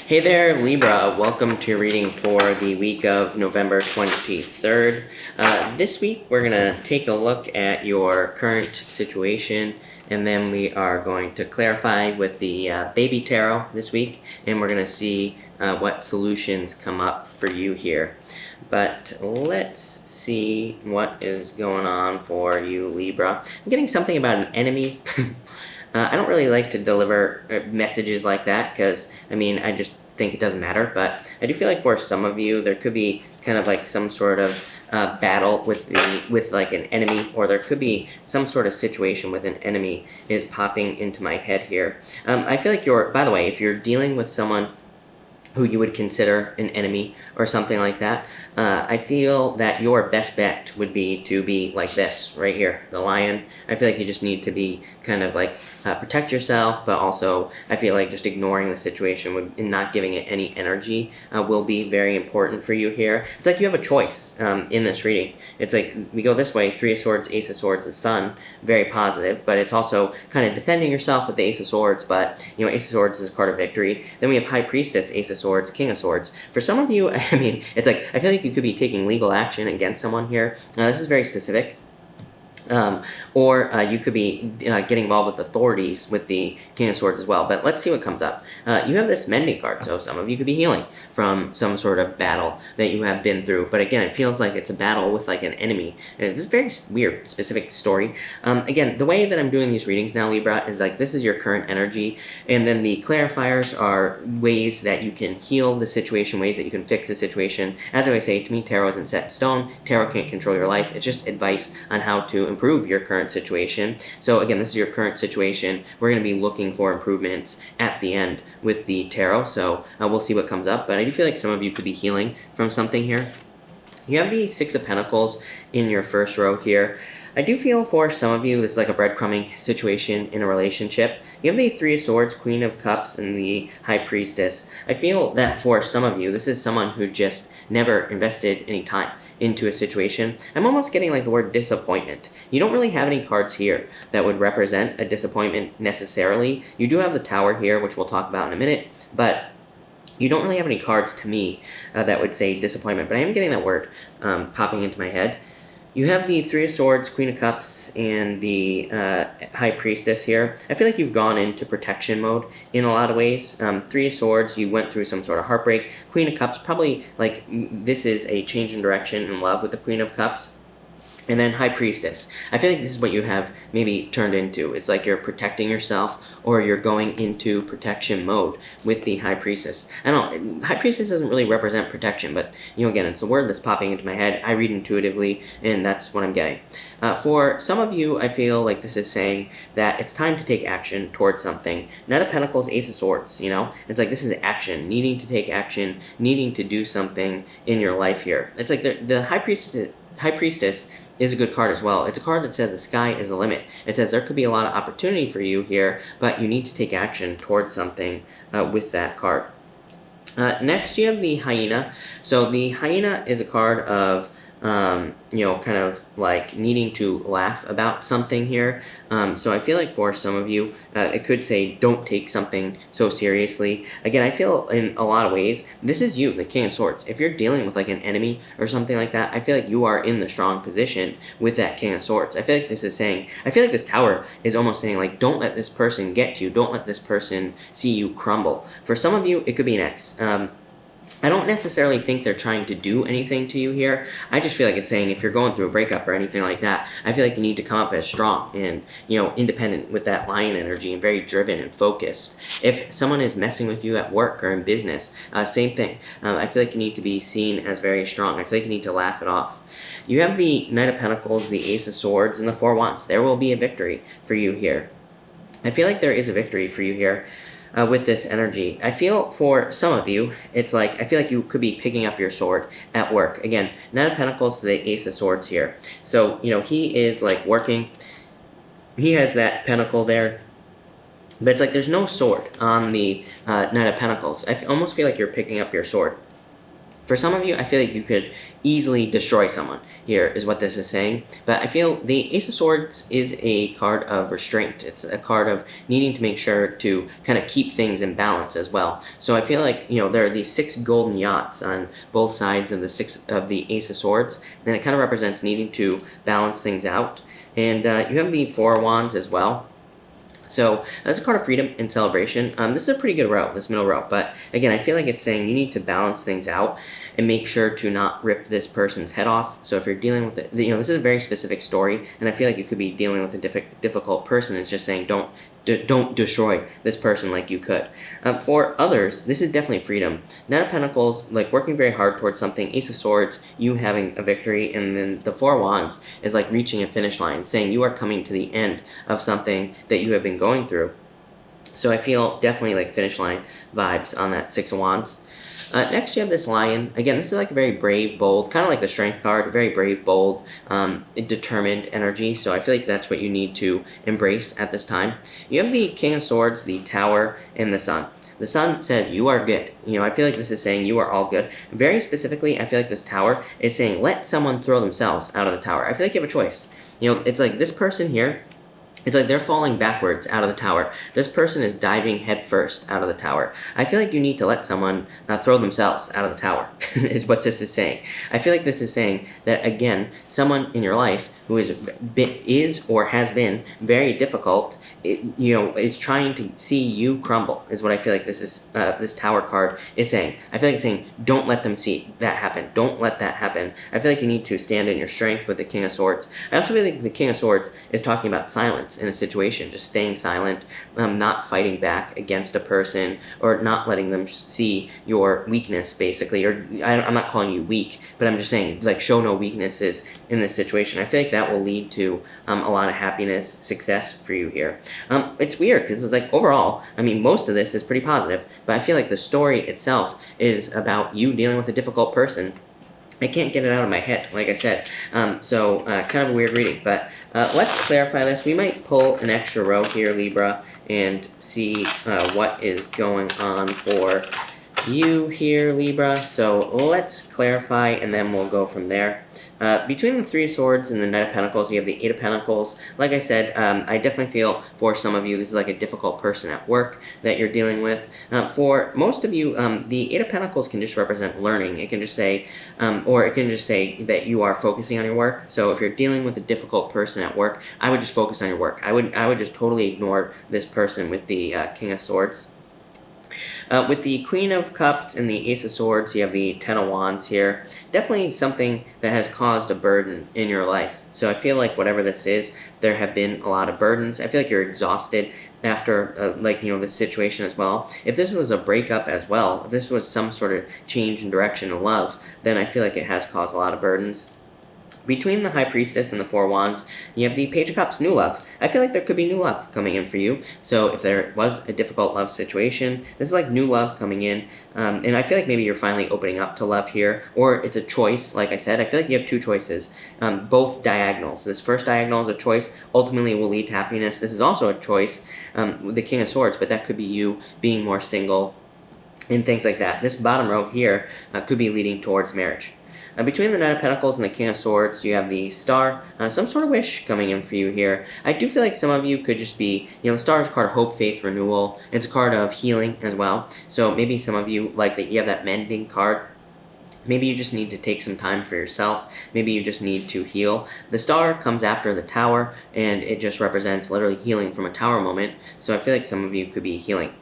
Hey there, Libra. Welcome to your reading for the week of November 23rd. This week, we're going to take a look at your current situation, and then we are going to clarify with the baby tarot this week, and we're going to see what solutions come up for you here. But let's see what is going on for you, Libra. I'm getting something about an enemy. I don't really like to deliver messages like that because, I just think it doesn't matter. But I do feel like for some of you, there could be kind of like some sort of battle with like an enemy, or there could be some sort of situation with an enemy is popping into my head here. I feel like by the way, if you're dealing with someone who you would consider an enemy or something like that, I feel that your best bet would be to be like this right here, the lion. I feel like you just need to be kind of like protect yourself, but also I feel like just ignoring the situation and not giving it any energy will be very important for you here. It's like you have a choice in this reading. It's like we go this way, Three of Swords, Ace of Swords, the Sun, very positive, but it's also kind of defending yourself with the Ace of Swords, but Ace of Swords is a card of victory. Then we have High Priestess, Ace of Swords, King of Swords. For some of you, it's like I feel like you could be taking legal action against someone here. This is very specific. Or you could be getting involved with authorities with the King of Swords as well. But let's see what comes up. You have this mending card, so some of you could be healing from some sort of battle that you have been through. But again, it feels like it's a battle with like an enemy. This is a very weird, specific story. Again, the way that I'm doing these readings now, Libra, is like this is your current energy, and then the clarifiers are ways that you can heal the situation, ways that you can fix the situation. As I always say, to me, tarot isn't set in stone. Tarot can't control your life. It's just advice on how to improve your current situation. So again, this is your current situation. We're going to be looking for improvements at the end with the tarot. So we'll see what comes up. But I do feel like some of you could be healing from something here. You have the Six of Pentacles in your first row here. I do feel for some of you, this is like a breadcrumbing situation in a relationship. You have the Three of Swords, Queen of Cups, and the High Priestess. I feel that for some of you, this is someone who just never invested any time into a situation. I'm almost getting like the word disappointment. You don't really have any cards here that would represent a disappointment necessarily. You do have the Tower here, which we'll talk about in a minute, but you don't really have any cards to me that would say disappointment, but I am getting that word popping into my head. You have the Three of Swords, Queen of Cups, and the High Priestess here. I feel like you've gone into protection mode in a lot of ways. Three of Swords, you went through some sort of heartbreak. Queen of Cups, probably like this is a change in direction in love with the Queen of Cups. And then High Priestess. I feel like this is what you have maybe turned into. It's like you're protecting yourself, or you're going into protection mode with the High Priestess. I don't know, High Priestess doesn't really represent protection, but again, it's a word that's popping into my head. I read intuitively, and that's what I'm getting. For some of you, I feel like this is saying that it's time to take action towards something. Knight of Pentacles, Ace of Swords, It's like this is action, needing to take action, needing to do something in your life here. It's like the High Priestess is a good card as well. It's a card that says the sky is the limit. It says there could be a lot of opportunity for you here, but you need to take action towards something with that card. Next, you have the Hyena. So the Hyena is a card of kind of like needing to laugh about something here. So I feel like for some of you, it could say don't take something so seriously. Again, I feel in a lot of ways, this is you, the King of Swords. If you're dealing with like an enemy or something like that, I feel like you are in the strong position with that King of Swords. I feel like this is saying, I feel like this Tower is almost saying like, don't let this person get to you. Don't let this person see you crumble. For some of you, it could be an ex. I don't necessarily think they're trying to do anything to you here. I just feel like it's saying if you're going through a breakup or anything like that, I feel like you need to come up as strong and, independent with that lion energy and very driven and focused. If someone is messing with you at work or in business, same thing. I feel like you need to be seen as very strong. I feel like you need to laugh it off. You have the Knight of Pentacles, the Ace of Swords, and the Four of Wands. There will be a victory for you here. I feel like there is a victory for you here. With this energy. I feel for some of you, it's like, I feel like you could be picking up your sword at work. Again, Knight of Pentacles to the Ace of Swords here. So, he is like working. He has that pentacle there. But it's like there's no sword on the Knight of Pentacles. I almost feel like you're picking up your sword. For some of you, I feel like you could easily destroy someone here, is what this is saying. But I feel the Ace of Swords is a card of restraint. It's a card of needing to make sure to kind of keep things in balance as well. So I feel like, there are these 6 golden yachts on both sides of the Ace of Swords, and it kind of represents needing to balance things out. And you have the 4 of Wands as well. So that's a card of freedom and celebration. This is a pretty good row, this middle row. But again, I feel like it's saying you need to balance things out and make sure to not rip this person's head off. So if you're dealing with it, this is a very specific story, and I feel like you could be dealing with a difficult person. It's just saying don't destroy this person like you could. For others, this is definitely freedom. Knight of Pentacles, like working very hard towards something. Ace of Swords, you having a victory. And then the 4 of Wands is like reaching a finish line, saying you are coming to the end of something that you have been going through. So I feel definitely like finish line vibes on that 6 of Wands. Next, you have this Lion. Again, this is like a very brave, bold, kind of like the Strength card, very brave, bold, determined energy. So I feel like that's what you need to embrace at this time. You have the King of Swords, the Tower, and the Sun. The Sun says you are good. I feel like this is saying you are all good. Very specifically, I feel like this Tower is saying let someone throw themselves out of the tower. I feel like you have a choice. It's like this person here, it's like they're falling backwards out of the tower. This person is diving headfirst out of the tower. I feel like you need to let someone throw themselves out of the tower, is what this is saying. I feel like this is saying that, again, someone in your life who is or has been very difficult, is trying to see you crumble, is what I feel like this Tower card is saying. I feel like it's saying, don't let them see that happen. Don't let that happen. I feel like you need to stand in your strength with the King of Swords. I also feel like the King of Swords is talking about silence in a situation, just staying silent, not fighting back against a person, or not letting them see your weakness, basically. Or I'm not calling you weak, but I'm just saying, like, show no weaknesses in this situation. I feel like that will lead to a lot of happiness, success for you here. It's weird, because it's like, overall, most of this is pretty positive, but I feel like the story itself is about you dealing with a difficult person. I can't get it out of my head, like I said. So kind of a weird reading. But let's clarify this. We might pull an extra row here, Libra, and see what is going on for you here, Libra. So let's clarify, and then we'll go from there. Between the 3 of Swords and the Knight of Pentacles, you have the 8 of Pentacles. Like I said, I definitely feel for some of you, this is like a difficult person at work that you're dealing with. For most of you, the 8 of Pentacles can just represent learning. It can just say, or it can just say that you are focusing on your work. So if you're dealing with a difficult person at work, I would just focus on your work. I would just totally ignore this person with the King of Swords. With the Queen of Cups and the Ace of Swords, you have the 10 of Wands here. Definitely something that has caused a burden in your life. So I feel like whatever this is, there have been a lot of burdens. I feel like you're exhausted after, this situation as well. If this was a breakup as well, if this was some sort of change in direction in love, then I feel like it has caused a lot of burdens. Between the High Priestess and the 4 Wands, you have the Page of Cups, new love. I feel like there could be new love coming in for you. So if there was a difficult love situation, this is like new love coming in. And I feel like maybe you're finally opening up to love here. Or it's a choice, like I said. I feel like you have 2 choices, both diagonals. This first diagonal is a choice, ultimately will lead to happiness. This is also a choice, with the King of Swords, but that could be you being more single and things like that. This bottom row here could be leading towards marriage. Between the Knight of Pentacles and the King of Swords, you have the Star, some sort of wish coming in for you here. I do feel like some of you could just be, the Star is a card of hope, faith, renewal. It's a card of healing as well. So maybe some of you, like that, you have that mending card. Maybe you just need to take some time for yourself. Maybe you just need to heal. The Star comes after the Tower, and it just represents literally healing from a Tower moment. So I feel like some of you could be healing.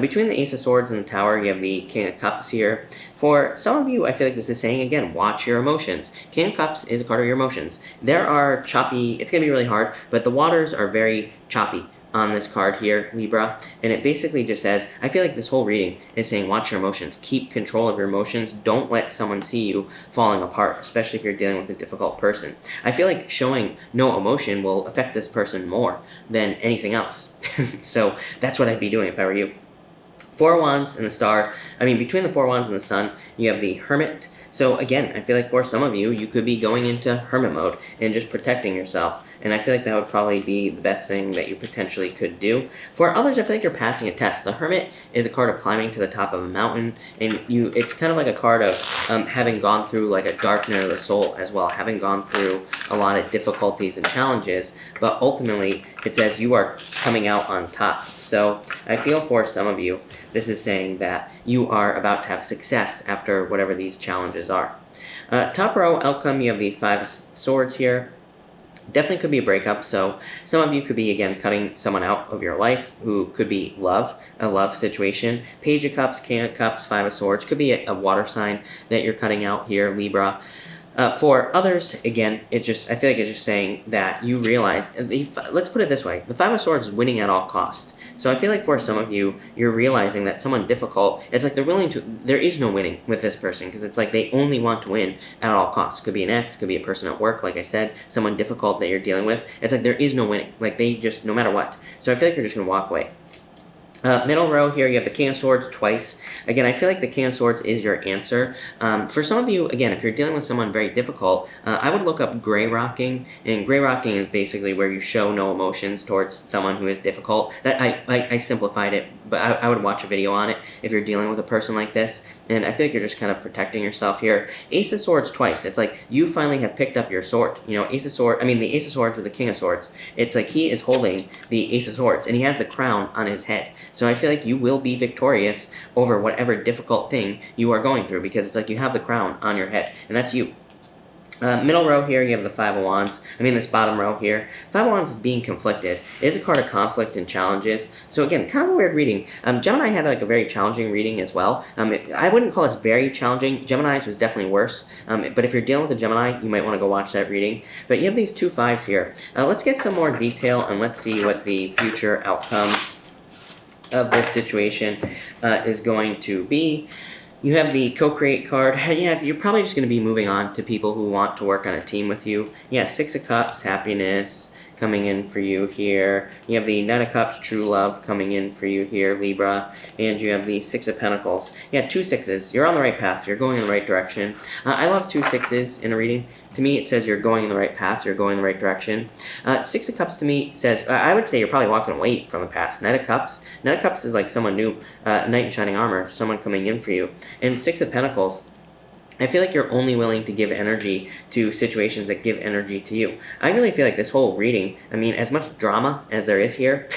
Between the Ace of Swords and the Tower, you have the King of Cups here. For some of you, I feel like this is saying, again, watch your emotions. King of Cups is a card of your emotions. There are choppy, it's going to be really hard, but the waters are very choppy on this card here, Libra. And it basically just says, I feel like this whole reading is saying, watch your emotions. Keep control of your emotions. Don't let someone see you falling apart, especially if you're dealing with a difficult person. I feel like showing no emotion will affect this person more than anything else. So that's what I'd be doing if I were you. Four Wands and the Star. I mean, between the Four Wands and the Sun, you have the Hermit. So again, I feel like for some of you, you could be going into hermit mode and just protecting yourself. And I feel like that would probably be the best thing that you potentially could do. For others, I feel like you're passing a test. The Hermit is a card of climbing to the top of a mountain, and it's kind of like a card of having gone through like a dark night of the soul as well, having gone through a lot of difficulties and challenges, but ultimately it says you are coming out on top. So I feel for some of you, this is saying that you are about to have success after whatever these challenges are. Top row outcome, you have the Five of Swords here. Definitely could be a breakup, so some of you could be, again, cutting someone out of your life who could be a love situation. Page of Cups, King of Cups, Five of Swords, could be a water sign that you're cutting out here, Libra. For others, again, I feel like it's just saying that you realize, let's put it this way, the Five of Swords is winning at all costs. So I feel like for some of you, you're realizing that someone difficult, it's like there is no winning with this person, because it's like they only want to win at all costs. Could be an ex, could be a person at work, like I said, someone difficult that you're dealing with. It's like there is no winning, like they just, no matter what. So I feel like you're just going to walk away. Middle row here, you have the King of Swords twice. Again, I feel like the King of Swords is your answer. For some of you, again, if you're dealing with someone very difficult, I would look up gray rocking. And gray rocking is basically where you show no emotions towards someone who is difficult. That I simplified it, but I would watch a video on it if you're dealing with a person like this. And I feel like you're just kind of protecting yourself here. Ace of Swords twice. It's like you finally have picked up your sword. You know, the Ace of Swords with the King of Swords. It's like he is holding the Ace of Swords, and he has the crown on his head. So I feel like you will be victorious over whatever difficult thing you are going through, because it's like you have the crown on your head, and that's you. Middle row here, you have the Five of Wands. This bottom row here, Five of Wands is being conflicted. It is a card of conflict and challenges. So again, kind of a weird reading. Gemini had like a very challenging reading as well. I wouldn't call this very challenging. Gemini's was definitely worse. But if you're dealing with a Gemini, you might want to go watch that reading. But you have these two fives here. Let's get some more detail, and let's see what the future outcome of this situation is going to be. You have the co-create card. Yeah, you're probably just going to be moving on to people who want to work on a team with you. Yeah, Six of Cups, happiness coming in for you here. You have the Knight of Cups, true love coming in for you here, Libra. And you have the Six of Pentacles. Yeah, two sixes. You're on the right path. You're going in the right direction. I love two sixes in a reading. To me, it says you're going in the right path, you're going in the right direction. Six of Cups to me says, I would say you're probably walking away from the past. Knight of Cups is like someone new, knight in shining armor, someone coming in for you. And Six of Pentacles, I feel like you're only willing to give energy to situations that give energy to you. I really feel like this whole reading, as much drama as there is here,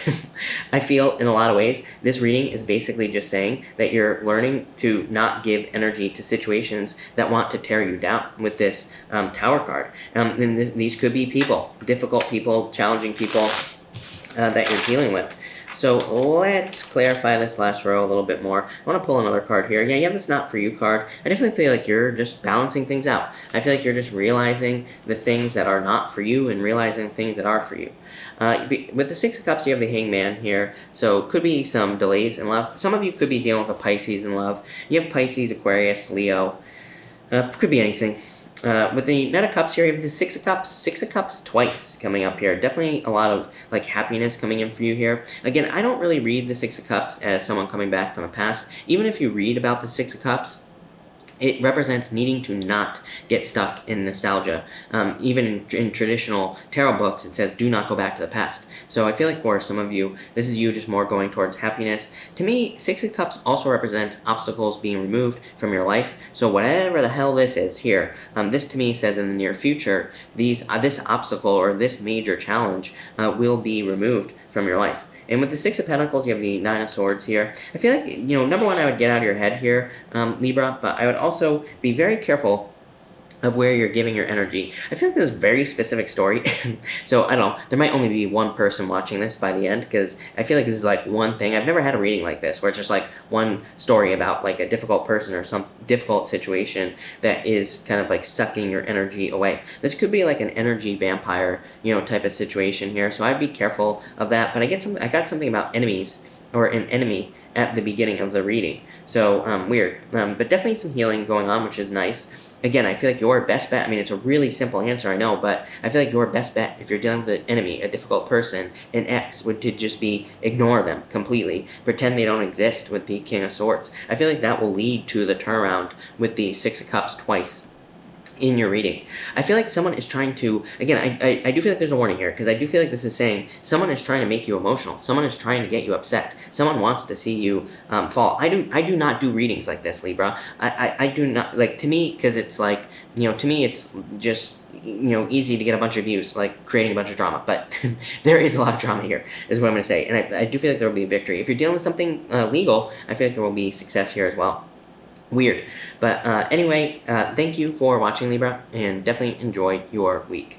I feel in a lot of ways, this reading is basically just saying that you're learning to not give energy to situations that want to tear you down with this Tower card. And these could be people, difficult people, challenging people that you're dealing with. So let's clarify this last row a little bit more. I want to pull another card here. Yeah, you have this Not For You card. I definitely feel like you're just balancing things out. I feel like you're just realizing the things that are not for you and realizing things that are for you. With the Six of Cups, you have the Hangman here. So could be some delays in love. Some of you could be dealing with a Pisces in love. You have Pisces, Aquarius, Leo. Could be anything. With the Knight of Cups here, you have the Six of Cups twice coming up here. Definitely a lot of like happiness coming in for you here. Again, I don't really read the Six of Cups as someone coming back from the past. Even if you read about the Six of Cups, it represents needing to not get stuck in nostalgia. Even in traditional tarot books, it says do not go back to the past. So I feel like for some of you, this is you just more going towards happiness. To me, Six of Cups also represents obstacles being removed from your life. So whatever the hell this is here, this to me says in the near future, this obstacle or this major challenge will be removed from your life. And with the Six of Pentacles, you have the Nine of Swords here. I feel like, number one, I would get out of your head here, Libra, but I would also be very careful of where you're giving your energy. I feel like this is a very specific story. So, I don't know, there might only be one person watching this by the end, because I feel like this is like one thing. I've never had a reading like this, where it's just like one story about like a difficult person or some difficult situation that is kind of like sucking your energy away. This could be like an energy vampire, type of situation here. So I'd be careful of that. But I got something about enemies, or an enemy, at the beginning of the reading. So, weird. But definitely some healing going on, which is nice. again, I feel like your best bet, I mean, it's a really simple answer, I know, but I feel like your best bet, if you're dealing with an enemy, a difficult person, an ex, would to just be ignore them completely. Pretend they don't exist with the King of Swords. I feel like that will lead to the turnaround with the Six of Cups twice in your reading. I feel like someone is trying to, again, I do feel like there's a warning here, because I do feel like this is saying someone is trying to make you emotional. Someone is trying to get you upset. Someone wants to see you fall. I do not do readings like this, Libra. I do not, like, to me, because it's like, to me it's just, easy to get a bunch of views, like creating a bunch of drama. But there is a lot of drama here, is what I'm going to say. And I do feel like there will be a victory. If you're dealing with something legal, I feel like there will be success here as well. Weird. But anyway, thank you for watching, Libra, and definitely enjoy your week.